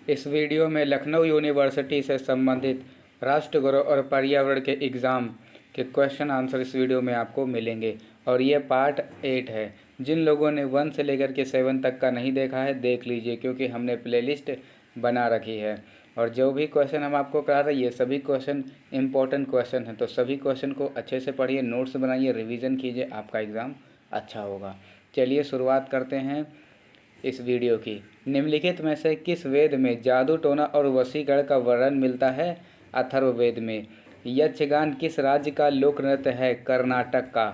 इस वीडियो में लखनऊ यूनिवर्सिटी से संबंधित राष्ट्रगौरव और पर्यावरण के एग्ज़ाम के क्वेश्चन आंसर इस वीडियो में आपको मिलेंगे और ये पार्ट 8 है। जिन लोगों ने 1 से लेकर के 7 तक का नहीं देखा है देख लीजिए, क्योंकि हमने प्लेलिस्ट बना रखी है। और जो भी क्वेश्चन हम आपको करा रहे हैं ये सभी क्वेश्चन इंपॉर्टेंट क्वेश्चन हैं, तो सभी क्वेश्चन को अच्छे से पढ़िए, नोट्स बनाइए, रिवीजन कीजिए, आपका एग्ज़ाम अच्छा होगा। चलिए शुरुआत करते हैं इस वीडियो की। निम्नलिखित में से किस वेद में जादू टोना और वशीकरण का वर्णन मिलता है? अथर्ववेद में। यक्षगान किस राज्य का लोक नृत्य है? कर्नाटक का।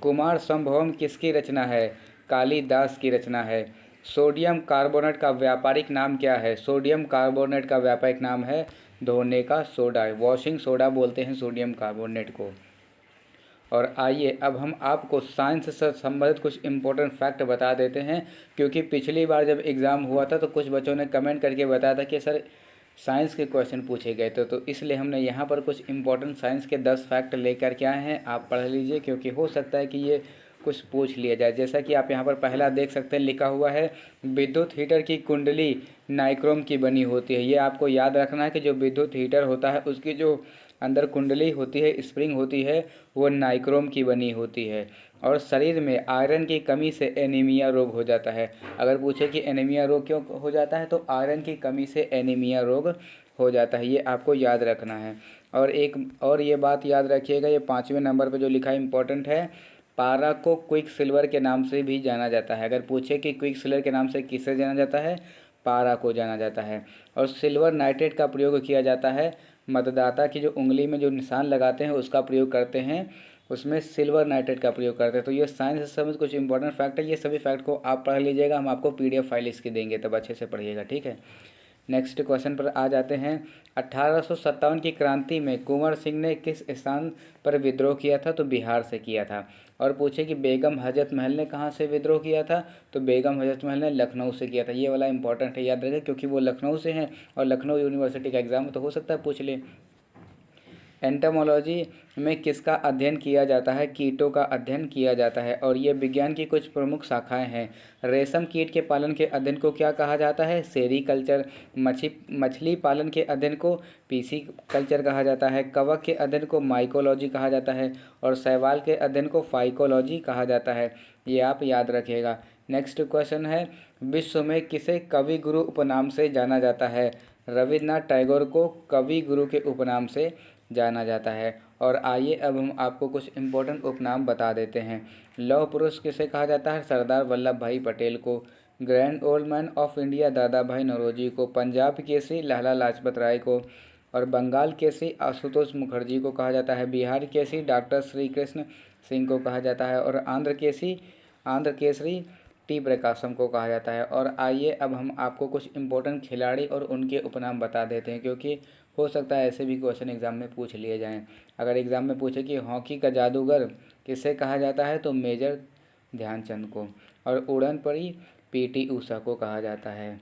कुमार संभवम किसकी रचना है? कालिदास की रचना है। सोडियम कार्बोनेट का व्यापारिक नाम क्या है? सोडियम कार्बोनेट का व्यापारिक नाम है धोने का सोडा, वॉशिंग सोडा बोलते हैं सोडियम कार्बोनेट को। और आइए अब हम आपको साइंस से संबंधित कुछ इम्पोर्टेंट फैक्ट बता देते हैं, क्योंकि पिछली बार जब एग्ज़ाम हुआ था तो कुछ बच्चों ने कमेंट करके बताया था कि सर साइंस के क्वेश्चन पूछे गए थे, तो इसलिए हमने यहाँ पर कुछ इम्पोर्टेंट साइंस के 10 फैक्ट लेकर के आए हैं। आप पढ़ लीजिए, क्योंकि हो सकता है कि ये कुछ पूछ लिया जाए। जैसा कि आप यहाँ पर पहला देख सकते हैं, लिखा हुआ है विद्युत हीटर की कुंडली नाइक्रोम की बनी होती है। ये आपको याद रखना है कि जो विद्युत हीटर होता है उसकी जो अंदर कुंडली होती है, स्प्रिंग होती है, वो नाइक्रोम की बनी होती है। और शरीर में आयरन की कमी से एनीमिया रोग हो जाता है। अगर पूछे कि एनीमिया रोग क्यों हो जाता है, तो आयरन की कमी से एनीमिया रोग हो जाता है, ये आपको याद रखना है। और एक और ये बात याद रखिएगा, ये 5वें नंबर पर जो लिखा है इम्पोर्टेंट है, पारा को क्विक सिल्वर के नाम से भी जाना जाता है। अगर पूछे कि क्विक सिल्वर के नाम से किसे जाना जाता है, पारा को जाना जाता है। और सिल्वर नाइट्रेट का प्रयोग किया जाता है, मतदाता की जो उंगली में जो निशान लगाते हैं उसका प्रयोग करते हैं, उसमें सिल्वर नाइट्रेट का प्रयोग करते हैं। तो ये साइंस से संबंधित कुछ इंपॉर्टेंट फैक्ट है, ये सभी फैक्ट को आप पढ़ लीजिएगा, हम आपको PDF फाइल इसकी देंगे, तब अच्छे से पढ़िएगा, ठीक है। नेक्स्ट क्वेश्चन पर आ जाते हैं। 1857 की क्रांति में कुंवर सिंह ने किस स्थान पर विद्रोह किया था? तो बिहार से किया था। और पूछे कि बेगम हजरत महल ने कहाँ से विद्रोह किया था? तो बेगम हजरत महल ने लखनऊ से किया था। ये वाला इंपॉर्टेंट है, याद रखें, क्योंकि वो लखनऊ से हैं और लखनऊ यूनिवर्सिटी का एग्जाम तो हो सकता है पूछ ले। एंटोमोलॉजी में किसका अध्ययन किया जाता है? कीटों का अध्ययन किया जाता है। और ये विज्ञान की कुछ प्रमुख शाखाएं हैं। रेशम कीट के पालन के अध्ययन को क्या कहा जाता है? सेरीकल्चर। मछली पालन के अध्ययन को पीसी कल्चर कहा जाता है। कवक के अध्ययन को माइकोलॉजी कहा जाता है। और शैवाल के अध्ययन को फाइकोलॉजी कहा जाता है। ये आप याद रखिएगा। नेक्स्ट क्वेश्चन है, विश्व में किसे कवि गुरु उपनाम से जाना जाता है? रविन्द्रनाथ टैगोर को कवि गुरु के उपनाम से जाना जाता है। और आइए अब हम आपको कुछ इम्पोर्टेंट उपनाम बता देते हैं। लौह पुरुष किसे कहा जाता है? सरदार वल्लभ भाई पटेल को। Grand old man of India दादा भाई नौरोजी को। पंजाब केसरी लाला लाजपत राय को। और बंगाल केसरी आशुतोष मुखर्जी को कहा जाता है। बिहार केसरी डॉक्टर श्री कृष्ण सिंह को कहा जाता है। और आंध्र केसरी टी प्रकाशम को कहा जाता है। और आइए अब हम आपको कुछ इम्पोर्टेंट खिलाड़ी और उनके उपनाम बता देते हैं, क्योंकि हो सकता है ऐसे भी क्वेश्चन एग्ज़ाम में पूछ लिए जाएं। अगर एग्ज़ाम में पूछे कि हॉकी का जादूगर किसे कहा जाता है, तो मेजर ध्यानचंद को। और उड़न परी PT ऊषा को कहा जाता है।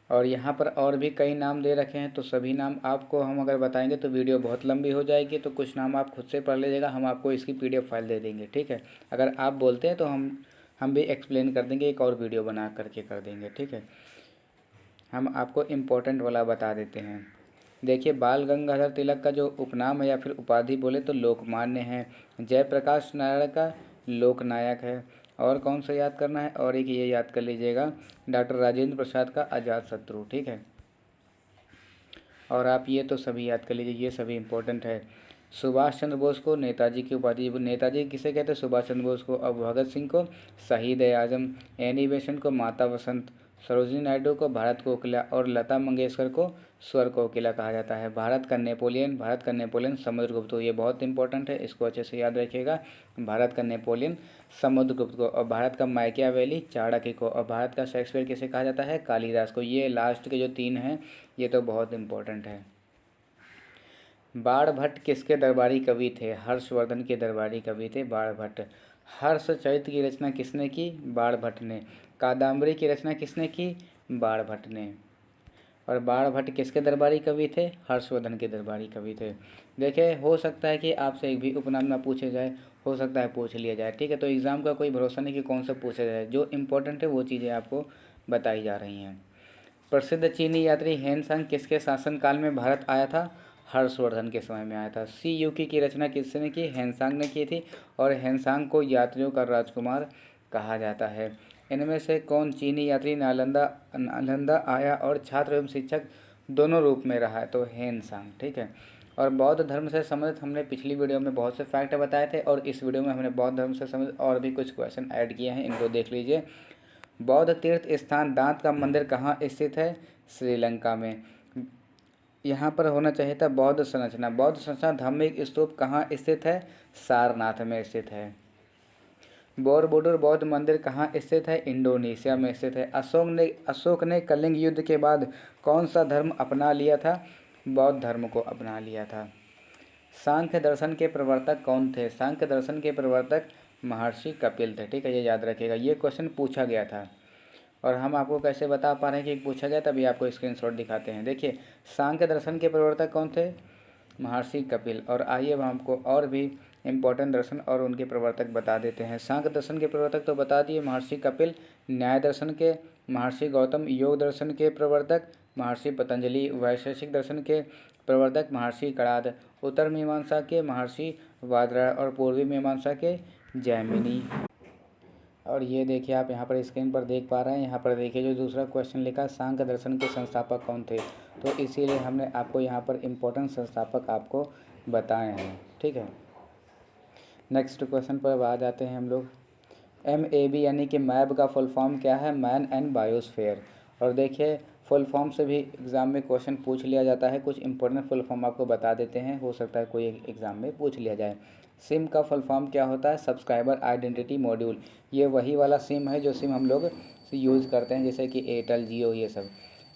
और यहाँ पर और भी कई नाम दे रखे हैं, तो सभी नाम आपको हम अगर बताएंगे तो वीडियो बहुत लंबी हो जाएगी, तो कुछ नाम आप खुद से पढ़ लीजिएगा, हम आपको इसकी PDF फाइल दे देंगे, ठीक है। अगर आप बोलते हैं तो हम भी एक्सप्लेन कर देंगे, एक और वीडियो बना करके कर देंगे, ठीक है। हम आपको इम्पोर्टेंट वाला बता देते हैं। देखिए, बाल गंगाधर तिलक का जो उपनाम है या फिर उपाधि बोले तो लोकमान्य है। जयप्रकाश नारायण का लोकनायक है। और कौन सा याद करना है? और एक ये याद कर लीजिएगा, डॉक्टर राजेंद्र प्रसाद का अजातशत्रु, ठीक है। और आप ये तो सभी याद कर लीजिए, ये सभी इम्पोर्टेंट है। सुभाष चंद्र बोस को नेताजी की उपाधि, नेताजी किसे कहते हैं? सुभाष चंद्र बोस को। अब भगत सिंह को शहीद ए आजम। एनी बेसेंट को माता वसंत। सरोजिनी नायडू को भारत कोकिला। और लता मंगेशकर को स्वर कोकिला कहा जाता है। भारत का नेपोलियन समुद्रगुप्त को। ये बहुत इंपॉर्टेंट है, इसको अच्छे से याद रखिएगा। भारत का नेपोलियन समुद्रगुप्त को। और भारत का माइकियावेली चाणक्य को। और भारत का शेक्सपियर किसे कहा जाता है? कालिदास को। ये लास्ट के जो 3 हैं ये तो बहुत इंपॉर्टेंट है। बाणभट्ट किसके दरबारी कवि थे? हर्षवर्धन के दरबारी कवि थे बाणभट्ट। हर्षचरित की रचना किसने की? बाणभट्ट ने। कादम्बरी की रचना किसने की? बाणभट्ट ने। और बाणभट्ट किसके दरबारी कवि थे? हर्षवर्धन के दरबारी कवि थे। देखिए, हो सकता है कि आपसे एक भी उपनाम ना पूछे जाए, हो सकता है पूछ लिया जाए, ठीक है। तो एग्ज़ाम का कोई भरोसा नहीं कि कौन सा पूछा जाए, जो इम्पोर्टेंट है वो चीज़ें आपको बताई जा रही हैं। प्रसिद्ध चीनी यात्री हेनसांग किसके शासनकाल में भारत आया था? हर्षवर्धन के समय में आया था। सी यूकी की रचना किसने की? हेनसांग ने की थी, और हेनसांग को यात्रियों का राजकुमार कहा जाता है। इनमें से कौन चीनी यात्री नालंदा नालंदा आया और छात्र एवं शिक्षक दोनों रूप में रहा है? तो हेनसांग, ठीक है। और बौद्ध धर्म से संबंधित हमने पिछली वीडियो में बहुत से फैक्ट बताए थे, और इस वीडियो में हमने बौद्ध धर्म से संबंधित और भी कुछ क्वेश्चन ऐड किए हैं, इनको देख लीजिए। बौद्ध तीर्थ स्थान दांत का मंदिर कहाँ स्थित है? श्रीलंका में। यहाँ पर होना चाहिए था बौद्ध संरचना। बौद्ध संरचना धार्मिक स्तूप कहाँ स्थित है? सारनाथ में स्थित है। बोरबुडुर बौद्ध मंदिर कहाँ स्थित है? इंडोनेशिया में स्थित है। अशोक ने कलिंग युद्ध के बाद कौन सा धर्म अपना लिया था? बौद्ध धर्म को अपना लिया था। सांख्य दर्शन के प्रवर्तक कौन थे? सांख्य दर्शन के प्रवर्तक महर्षि कपिल थे, ठीक है, ये याद रखिएगा। ये क्वेश्चन पूछा गया था, और हम आपको कैसे बता पा रहे हैं कि पूछा गया, तभी आपको स्क्रीनशॉट दिखाते हैं। देखिए, सांख्य दर्शन के प्रवर्तक कौन थे? महर्षि कपिल। और आइए हम आपको और भी इम्पोर्टेंट दर्शन और उनके प्रवर्तक बता देते हैं। सांख्य दर्शन के प्रवर्तक तो बता दिए, महर्षि कपिल। न्याय दर्शन के महर्षि गौतम। योग दर्शन के प्रवर्तक महर्षि पतंजलि। वैशेषिक दर्शन के प्रवर्तक महर्षि कणाद। उत्तर मीमांसा के महर्षि वादरायण, और पूर्वी मीमांसा के जैमिनी। और ये देखिए, आप यहाँ पर स्क्रीन पर देख पा रहे हैं। यहाँ पर देखिए जो दूसरा क्वेश्चन लिखा, सांख्य दर्शन के संस्थापक कौन थे? तो इसीलिए हमने आपको यहाँ पर इम्पोर्टेंट संस्थापक आपको बताए हैं, ठीक है। नेक्स्ट क्वेश्चन पर आ जाते हैं हम लोग। MAB यानी कि मैब का फुल फॉर्म क्या है? Man and biosphere. और देखिए, फुल फॉर्म से भी एग्ज़ाम में क्वेश्चन पूछ लिया जाता है। कुछ इंपॉर्टेंट फुल फॉर्म आपको बता देते हैं, हो सकता है कोई एग्ज़ाम में पूछ लिया जाए। सिम का फुल फॉर्म क्या होता है? Subscriber identity module. ये वही वाला सिम है जो सिम हम लोग यूज़ करते हैं, जैसे कि एयरटेल, जियो, ये सब।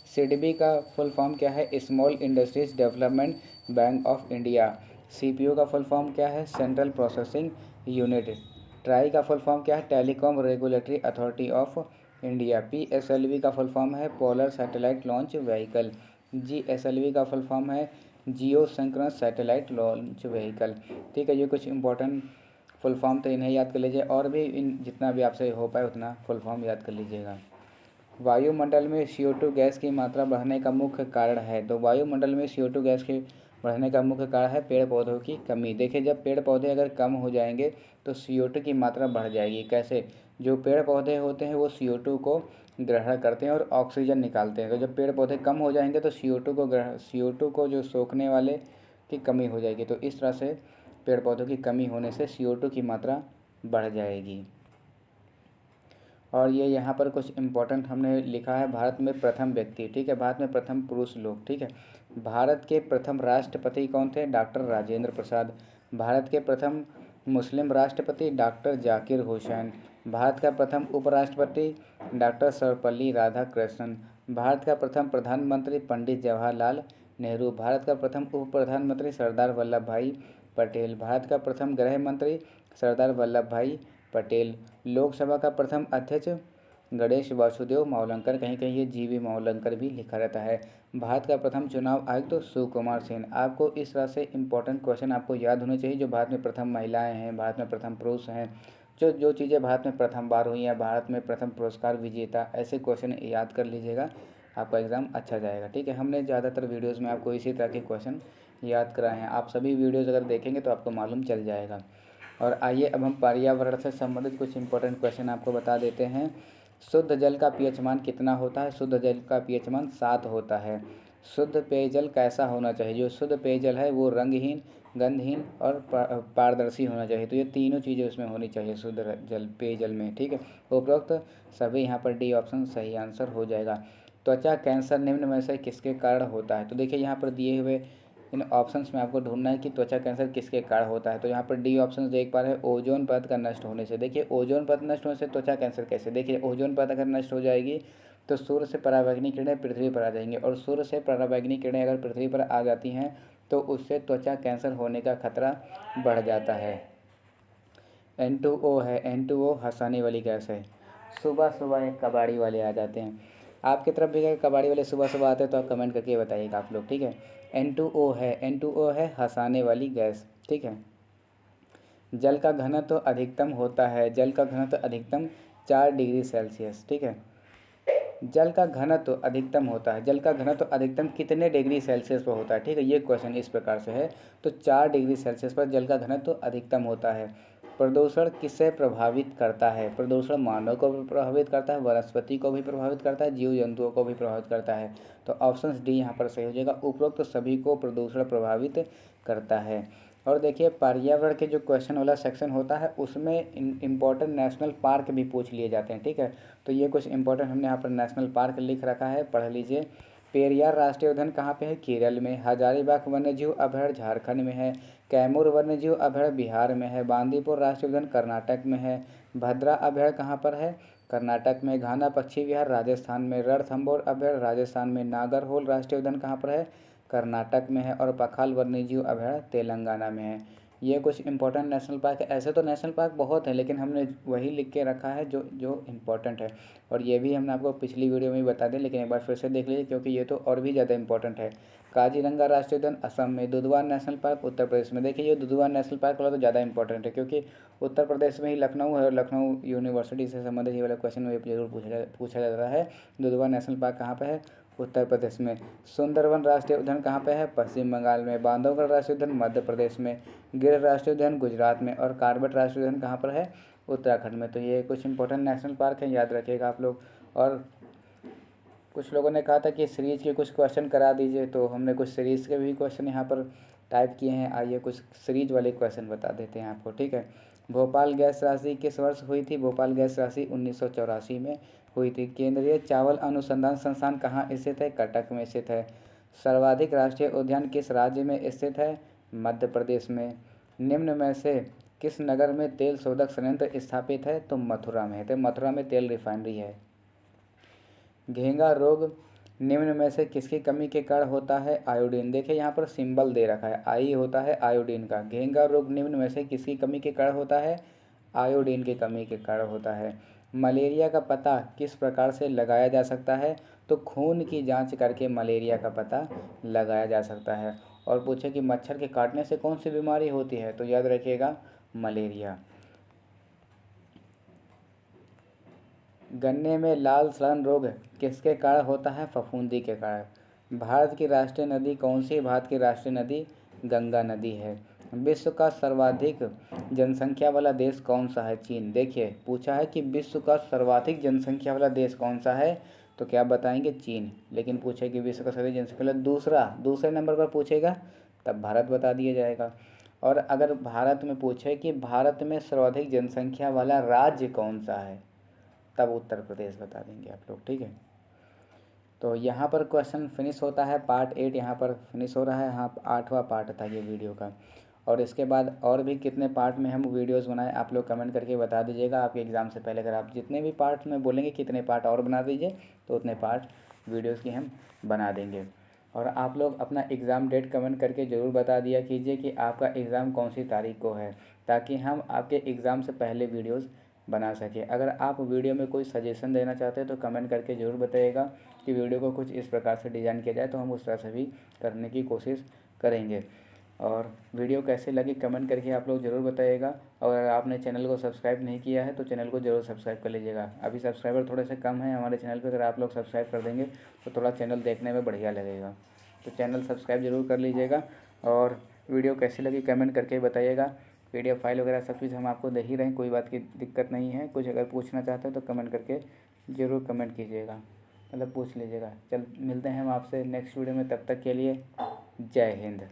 सिडबी का फुल फॉर्म क्या है? Small industries development bank of India. CPU का फुल फॉर्म क्या है? Central processing unit. ट्राई का फुल फॉर्म क्या है? Telecom regulatory authority of India. PSLV का फुल फॉर्म है polar satellite launch vehicle. GSLV का फुल फॉर्म है जियो सिंक्रोनस सैटेलाइट लॉन्च व्हीकल, ठीक है। ये कुछ इंपॉर्टेंट फुल फॉर्म तो इन्हें याद कर लीजिए, और भी इन जितना भी आपसे हो पाए उतना फुल फॉर्म याद कर लीजिएगा। वायुमंडल में CO2 गैस की मात्रा बढ़ने का मुख्य कारण है? तो वायुमंडल में CO2 गैस के बढ़ने का मुख्य कारण है पेड़ पौधों की कमी। देखिए, जब पेड़ पौधे अगर कम हो जाएंगे तो CO2 की मात्रा बढ़ जाएगी। कैसे? जो पेड़ पौधे होते हैं वो CO2 को ग्रहण करते हैं और ऑक्सीजन निकालते हैं। तो जब पेड़ पौधे कम हो जाएंगे तो CO2 को जो सोखने वाले की कमी हो जाएगी। तो इस तरह से पेड़ पौधों की कमी होने से CO2 की मात्रा बढ़ जाएगी। और ये यहाँ पर कुछ इम्पोर्टेंट हमने लिखा है, भारत में प्रथम व्यक्ति, ठीक है, भारत में प्रथम पुरुष लोग, ठीक है। भारत के प्रथम राष्ट्रपति कौन थे? डॉक्टर राजेंद्र प्रसाद। भारत के प्रथम मुस्लिम राष्ट्रपति डॉक्टर जाकिर हुसैन। भारत का प्रथम उपराष्ट्रपति डॉक्टर सर्वपल्ली राधाकृष्णन। भारत का प्रथम प्रधानमंत्री पंडित जवाहरलाल नेहरू। भारत का प्रथम उप प्रधानमंत्री सरदार वल्लभ भाई पटेल। भारत का प्रथम गृह मंत्री सरदार वल्लभ भाई पटेल। लोकसभा का प्रथम अध्यक्ष गणेश वासुदेव मावलंकर। कहीं कहीं ये GV मावलंकर भी लिखा रहता है। भारत का प्रथम चुनाव आयुक्त तो सुकुमार सेन। आपको इस तरह से इंपॉर्टेंट क्वेश्चन आपको याद होने चाहिए, जो भारत में प्रथम महिलाएं हैं, भारत में प्रथम पुरुष हैं, जो चीज़ें भारत में प्रथम बार हुई हैं, भारत में प्रथम पुरस्कार विजेता, ऐसे क्वेश्चन याद कर लीजिएगा, आपका एग्ज़ाम अच्छा जाएगा, ठीक है। हमने ज़्यादातर वीडियोज़ में आपको इसी तरह के क्वेश्चन याद कराए हैं। आप सभी वीडियोज़ अगर देखेंगे तो आपको मालूम चल जाएगा। और आइए अब हम पर्यावरण से संबंधित कुछ इंपॉर्टेंट क्वेश्चन आपको बता देते हैं। शुद्ध जल का pH मान कितना होता है? शुद्ध जल का pH मान 7 होता है। शुद्ध पेयजल कैसा होना चाहिए? जो शुद्ध पेयजल है वो रंगहीन, गंधहीन और पारदर्शी होना चाहिए। तो ये तीनों चीज़ें उसमें होनी चाहिए शुद्ध जल पेयजल में, ठीक है। उपरोक्त सभी यहाँ पर D ऑप्शन सही आंसर हो जाएगा। त्वचा कैंसर निम्न में से किसके कारण होता है? तो देखिए, यहाँ पर दिए हुए इन ऑप्शंस में आपको ढूंढना है कि त्वचा कैंसर किसके कारण होता है। तो यहाँ पर D ऑप्शन देख पा रहे हैं, ओजोन परत का नष्ट होने से। देखिए, ओजोन परत नष्ट होने से त्वचा कैंसर कैसे? देखिए, ओजोन परत अगर नष्ट हो जाएगी तो सूर्य से पराबैंगनी किरणें पृथ्वी पर आ जाएंगी, और सूर्य से पराबैंगनी किरणें अगर पृथ्वी पर आ जाती हैं तो उससे त्वचा कैंसर होने का खतरा बढ़ जाता है। N2O है, N2O हंसाने वाली गैस है। सुबह सुबह एक कबाड़ी वाले आ जाते हैं। आपकी तरफ भी अगर कबाड़ी वाले सुबह सुबह आते हैं तो आप कमेंट करके बताइएगा आप लोग, ठीक है। N2O है हंसाने वाली गैस, ठीक है। जल का घनत्व अधिकतम होता है, जल का घनत्व अधिकतम 4 डिग्री सेल्सियस, ठीक है। जल का घनत्व अधिकतम होता है, जल का घनत्व अधिकतम कितने डिग्री सेल्सियस पर होता है, ठीक है। ये क्वेश्चन इस प्रकार से है, तो 4 डिग्री सेल्सियस पर जल का घनत्व अधिकतम होता है। प्रदूषण किससे प्रभावित करता है, प्रदूषण मानव को भी प्रभावित करता है, वनस्पति को भी प्रभावित करता है, जीव जंतुओं को भी प्रभावित करता है। तो ऑप्शन डी यहाँ पर सही हो जाएगा, उपरोक्त सभी को प्रदूषण प्रभावित करता है। और देखिए पर्यावरण के जो क्वेश्चन वाला सेक्शन होता है उसमें इम्पोर्टेंट नेशनल पार्क भी पूछ लिए जाते हैं, ठीक है। तो ये कुछ इंपॉर्टेंट हमने यहाँ पर नेशनल पार्क लिख रखा है, पढ़ लीजिए। पेरियार राष्ट्रीय उद्यान कहाँ पे है, केरल में। हजारीबाग वन्यजीव अभयारण्य झारखंड में है। कैमूर वन्यजीव अभयारण्य बिहार में है। बांदीपुर राष्ट्रीय उद्यान कर्नाटक में है। भद्रा अभयारण्य कहाँ पर है, कर्नाटक में। घाना पक्षी विहार राजस्थान में। रणथंभौर अभयारण्य राजस्थान में। नागरहोल राष्ट्रीय उद्यान कहाँ पर है, कर्नाटक में है। और पखाल वन्यजीव अभयारण्य तेलंगाना में है। ये कुछ इंपॉर्टेंट नेशनल पार्क है। ऐसे तो नेशनल पार्क बहुत है लेकिन हमने वही लिख के रखा है जो जो इम्पोर्टेंट है। और ये भी हमने आपको पिछली वीडियो में ही बता दें, लेकिन एक बार फिर से देख लीजिए क्योंकि ये तो और भी ज़्यादा इंपॉर्टेंट है। काजीरंगा राष्ट्रीय उद्यान असम में। दुधवा नेशनल पार्क उत्तर प्रदेश में। देखिए ये दुधवा नेशनल पार्क वाला तो ज़्यादा इंपॉर्टेंट है क्योंकि उत्तर प्रदेश में ही लखनऊ है और लखनऊ यूनिवर्सिटी से संबंधित ये वाला क्वेश्चन में जरूर पूछा जाता है। दुधवा नेशनल पार्क कहाँ पर है, उत्तर प्रदेश में। सुंदरवन राष्ट्रीय उद्यान कहाँ पे है, पश्चिम बंगाल में। बांधवगढ़ राष्ट्रीय उद्यान मध्य प्रदेश में। गिर राष्ट्रीय उद्यान गुजरात में। और कार्बेट राष्ट्रीय उद्यान कहाँ पर है, उत्तराखंड में। तो ये कुछ इंपॉर्टेंट नेशनल पार्क है, याद रखिएगा आप लोग। और कुछ लोगों ने कहा था कि सीरीज के कुछ क्वेश्चन करा दीजिए, तो हमने कुछ सीरीज के भी क्वेश्चन यहाँ पर टाइप किए हैं। आइए कुछ सीरीज वाले क्वेश्चन बता देते हैं आपको, ठीक है। भोपाल गैस राशि किस वर्ष हुई थी, भोपाल गैस राशि 1984 में हुई थी। केंद्रीय चावल अनुसंधान संस्थान कहाँ स्थित है, कटक में स्थित है। सर्वाधिक राष्ट्रीय उद्यान किस राज्य में स्थित है, मध्य प्रदेश में। निम्न में से किस नगर में तेल शोधक संयंत्र स्थापित है, तो मथुरा में है। तो मथुरा में तेल रिफाइनरी है। घेंगा रोग निम्न में से किसकी कमी के कारण होता है, आयोडीन। देखिए यहाँ पर सिंबल दे रखा है, आई होता है आयोडीन का। घेंगा रोग निम्न में से किसकी कमी के कारण होता है, आयोडीन की कमी के कारण होता है। मलेरिया का पता किस प्रकार से लगाया जा सकता है, तो खून की जांच करके मलेरिया का पता लगाया जा सकता है। और पूछे कि मच्छर के काटने से कौन सी बीमारी होती है, तो याद रखिएगा मलेरिया। गन्ने में लाल सड़न रोग किसके कारण होता है, फफूंदी के कारण। भारत की राष्ट्रीय नदी कौन सी, भारत की राष्ट्रीय नदी गंगा नदी है। विश्व का सर्वाधिक जनसंख्या वाला देश कौन सा है, चीन। देखिए पूछा है कि विश्व का सर्वाधिक जनसंख्या वाला देश कौन सा है, तो क्या बताएंगे, चीन। लेकिन पूछे कि विश्व का सर्वाधिक जनसंख्या वाला दूसरे नंबर पर पूछेगा तब भारत बता दिया जाएगा। और अगर भारत में पूछे कि भारत में सर्वाधिक जनसंख्या वाला राज्य कौन सा है, तब उत्तर प्रदेश बता देंगे आप लोग, ठीक है। तो यहाँ पर क्वेश्चन फिनिश होता है, पार्ट 8 यहाँ पर फिनिश हो रहा है। हाँ 8वां पार्ट था ये वीडियो का। और इसके बाद और भी कितने पार्ट में हम वीडियोस बनाएं आप लोग कमेंट करके बता दीजिएगा। आपके एग्ज़ाम से पहले अगर आप जितने भी पार्ट में बोलेंगे कितने पार्ट और बना दीजिए, तो उतने पार्ट वीडियोज़ की हम बना देंगे। और आप लोग अपना एग्ज़ाम डेट कमेंट करके ज़रूर बता दिया कीजिए कि आपका एग्ज़ाम कौन सी तारीख को है, ताकि हम आपके एग्ज़ाम से पहले वीडियोज़ बना सके। अगर आप वीडियो में कोई सजेशन देना चाहते हैं तो कमेंट करके ज़रूर बताइएगा कि वीडियो को कुछ इस प्रकार से डिज़ाइन किया जाए, तो हम उस तरह से भी करने की कोशिश करेंगे। और वीडियो कैसे लगी कमेंट करके आप लोग ज़रूर बताइएगा। और अगर आपने चैनल को सब्सक्राइब नहीं किया है तो चैनल को ज़रूर सब्सक्राइब कर लीजिएगा। अभी सब्सक्राइबर थोड़े से कम हैं हमारे चैनल पर, अगर आप लोग सब्सक्राइब कर देंगे तो थोड़ा चैनल देखने में बढ़िया लगेगा। तो चैनल सब्सक्राइब ज़रूर कर लीजिएगा। और वीडियो कैसी लगी कमेंट करके बताइएगा। PDF फाइल वगैरह सब चीज़ हम आपको दे ही रहे हैं, कोई बात की दिक्कत नहीं है। कुछ अगर पूछना चाहते हैं तो कमेंट करके ज़रूर कमेंट कीजिएगा, मतलब पूछ लीजिएगा। चल मिलते हैं हम आपसे नेक्स्ट वीडियो में, तब तक के लिए जय हिंद।